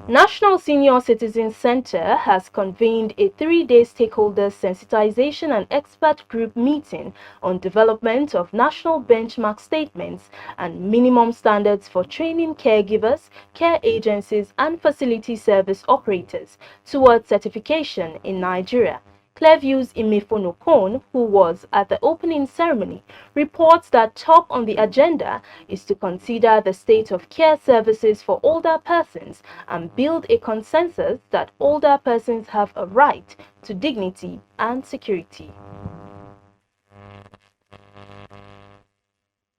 National Senior Citizen Center has convened a 3-day stakeholder sensitization and expert group meeting on development of national benchmark statements and minimum standards for training caregivers, care agencies, and facility service operators towards certification in Nigeria. Clearview's Imefonokon, who was at the opening ceremony, reports that top on the agenda is to consider the state of care services for older persons and build a consensus that older persons have a right to dignity and security.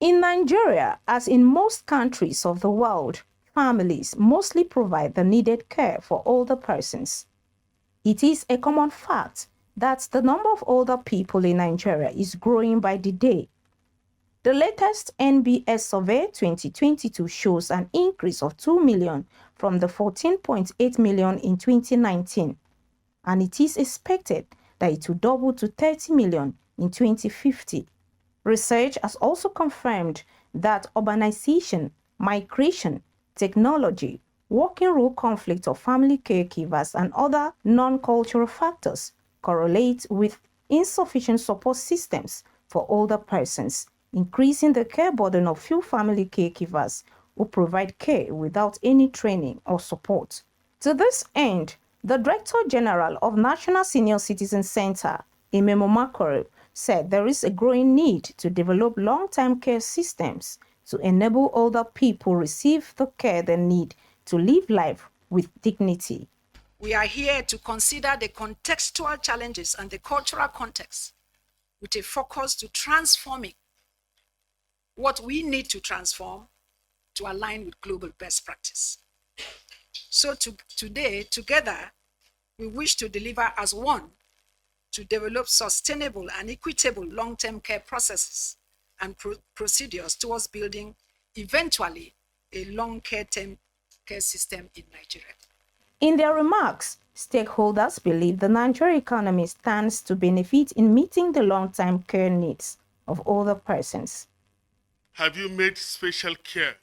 In Nigeria, as in most countries of the world, families mostly provide the needed care for older persons. It is a common fact that the number of older people in Nigeria is growing by the day. The latest NBS survey 2022 shows an increase of 2 million from the 14.8 million in 2019, and it is expected that it will double to 30 million in 2050. Research has also confirmed that urbanization, migration, technology, working role conflict of family caregivers, and other non-cultural factors correlate with insufficient support systems for older persons, increasing the care burden of few family caregivers who provide care without any training or support. To this end, the Director General of National Senior Citizen Center, Imemo Makoro, said there is a growing need to develop long-term care systems to enable older people receive the care they need to live life with dignity. We are here to consider the contextual challenges and the cultural context with a focus to transforming what we need to transform to align with global best practice. So today, together, we wish to deliver as one to develop sustainable and equitable long-term care processes and procedures towards building, eventually, a long-term care system in Nigeria. In their remarks, stakeholders believe the Nigerian economy stands to benefit in meeting the long-term care needs of older persons. Have you made special care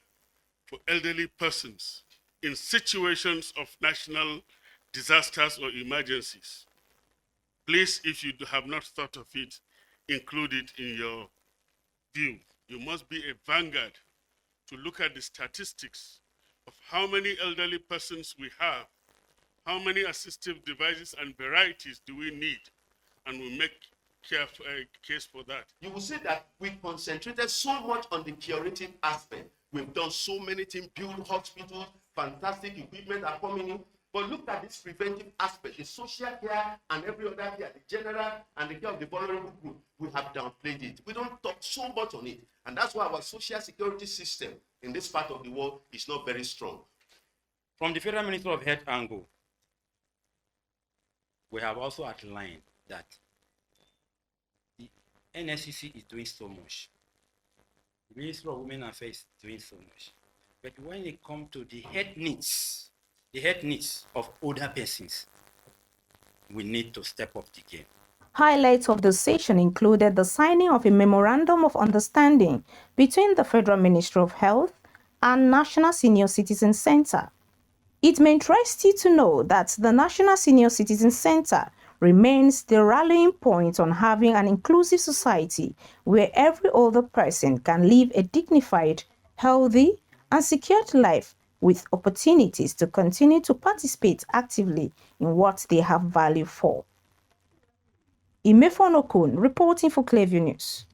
for elderly persons in situations of national disasters or emergencies? Please, if you have not thought of it, include it in your view. You must be a vanguard to look at the statistics of how many elderly persons we have, how many assistive devices and varieties do we need, and we make case for that. You will see that we concentrated so much on the curative aspect. We've done so many things, build hospitals, fantastic equipment are coming in. But look at this preventive aspect, the social care and every other care, the general and the care of the vulnerable group. We have downplayed it. We don't talk so much on it. And that's why our social security system in this part of the world is not very strong. From the Federal Ministry of Health angle, we have also outlined that the NSCC is doing so much. The Ministry of Women Affairs is doing so much. But when it comes to the health needs of older persons, we need to step up the game. Highlights of the session included the signing of a memorandum of understanding between the Federal Ministry of Health and National Senior Citizen Center. It may interest you to know that the National Senior Citizen Center remains the rallying point on having an inclusive society where every older person can live a dignified, healthy, and secured life with opportunities to continue to participate actively in what they have value for. Imefonokun reporting for Clearview News.